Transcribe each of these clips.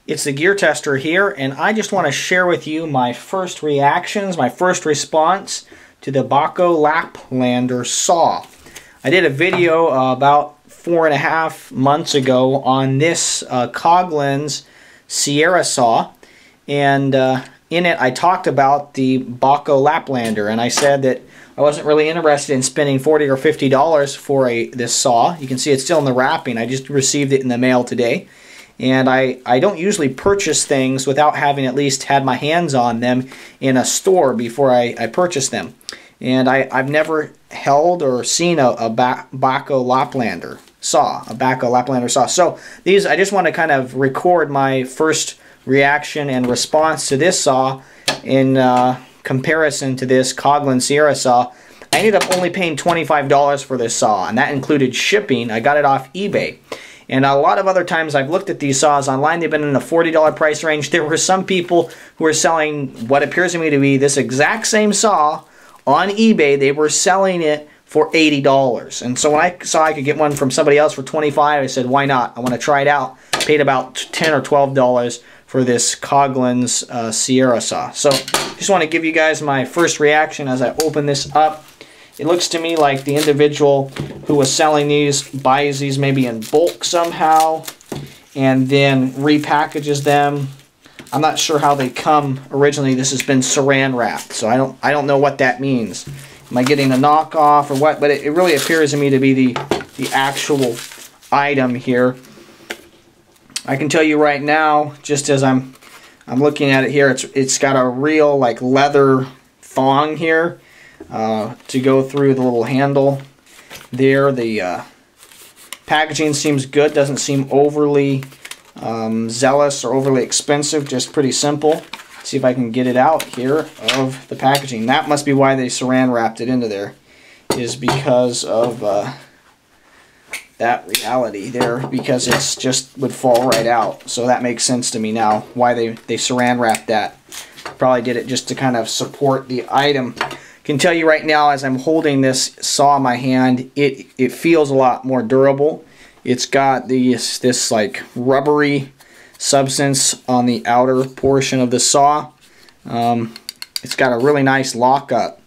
It's the Gear Tester here, and I just want to share with you my first reactions, my first response to the Bahco Laplander saw. I did a video about 4.5 months ago on this Coghlan's Sierra saw, and in it I talked about the Bahco Laplander, and I said that I wasn't really interested in spending $40 or $50 for this saw. You can see it's still in the wrapping. I just received it in the mail today. And I don't usually purchase things without having at least had my hands on them in a store before I purchase them. And I've never held or seen a Bahco Laplander saw. So these, I just want to kind of record my first reaction and response to this saw in comparison to this Coghlan's Sierra saw. I ended up only paying $25 for this saw, and that included shipping. I got it off eBay. And a lot of other times I've looked at these saws online, they've been in the $40 price range. There were some people who were selling what appears to me to be this exact same saw on eBay. They were selling it for $80. And so when I saw I could get one from somebody else for $25, I said, why not? I want to try it out. Paid about $10 or $12 for this Coghlan's Sierra saw. So just want to give you guys my first reaction as I open this up. It looks to me like the individual who was selling these buys these maybe in bulk somehow and then repackages them. I'm not sure how they come originally. This has been saran wrapped, so I don't know what that means. Am I getting a knockoff or what? But it really appears to me to be the actual item here. I can tell you right now, just as I'm looking at it here, it's got a real like leather thong here. To go through the little handle there. The packaging seems good, doesn't seem overly zealous or overly expensive, just pretty simple. Let's see if I can get it out here of the packaging. That must be why they saran wrapped it into there, is because of that reality there, because it's just would fall right out. So that makes sense to me now why they saran wrapped that. Probably did it just to kind of support the item. Can tell you right now, as I'm holding this saw in my hand, it feels a lot more durable. It's got this like rubbery substance on the outer portion of the saw. It's got a really nice lockup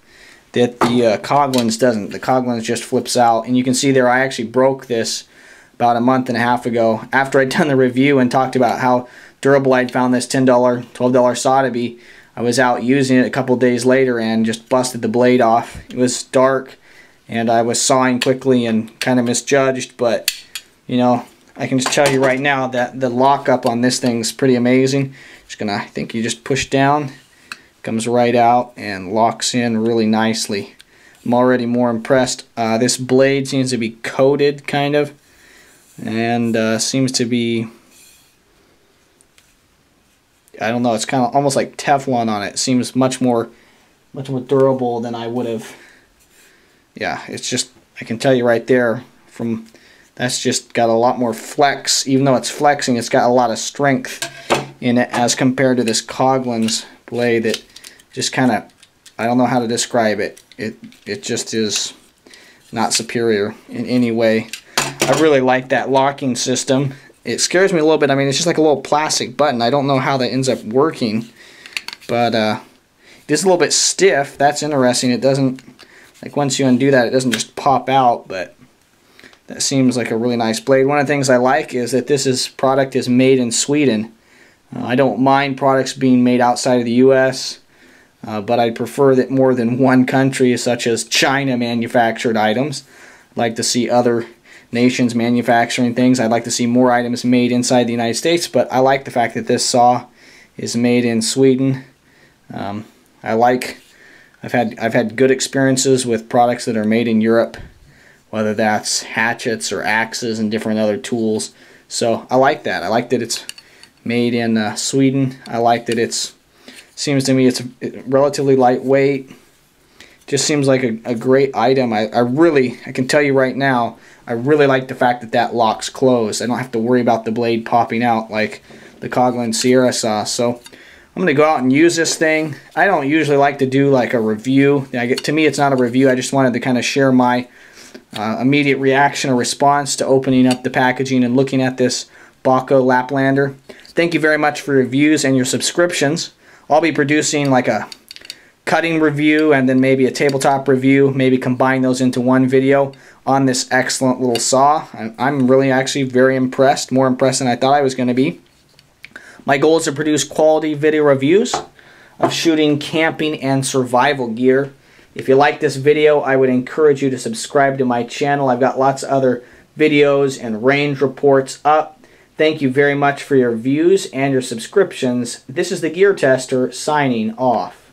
that the Coghlan's doesn't. The Coghlan's just flips out, and you can see there I actually broke this about a month and a half ago after I'd done the review and talked about how durable I'd found this $10, $12 saw to be. I was out using it a couple days later and just busted the blade off. It was dark and I was sawing quickly and kind of misjudged, but you know, I can just tell you right now that the lockup on this thing's pretty amazing. I think you just push down, comes right out and locks in really nicely. I'm already more impressed. This blade seems to be coated kind of, and seems to be, I don't know, it's kind of almost like Teflon on it. It seems much more durable than I would have. Yeah, it's just, I can tell you right there, from that's just got a lot more flex. Even though it's flexing, it's got a lot of strength in it as compared to this Coghlan's blade that just kind of, I don't know how to describe it. It just is not superior in any way. I really like that locking system. It scares me a little bit. I mean, it's just like a little plastic button. I don't know how that ends up working, but it is a little bit stiff. That's interesting. It doesn't, like once you undo that, it doesn't just pop out, but that seems like a really nice blade. One of the things I like is that this product is made in Sweden. I don't mind products being made outside of the U.S., but I prefer that more than one country, such as China, manufactured items. I'd like to see other nations manufacturing things. I'd like to see more items made inside the United States, but I like the fact that this saw is made in Sweden. I've had good experiences with products that are made in Europe, whether that's hatchets or axes and different other tools. So I like that. I like that it's made in Sweden. I like that seems to me it's relatively lightweight. Just seems like a great item. I can tell you right now, I really like the fact that that locks closed. I don't have to worry about the blade popping out like the Coghlan's Sierra saw. So I'm going to go out and use this thing. I don't usually like to do like a review. To me, it's not a review. I just wanted to kind of share my immediate reaction or response to opening up the packaging and looking at this Bahco Laplander. Thank you very much for your views and your subscriptions. I'll be producing like a cutting review and then maybe a tabletop review, maybe combine those into one video on this excellent little saw. I'm really actually very impressed, more impressed than I thought I was going to be. My goal is to produce quality video reviews of shooting, camping, and survival gear. If you like this video, I would encourage you to subscribe to my channel. I've got lots of other videos and range reports up. Thank you very much for your views and your subscriptions. This is the Gear Tester signing off.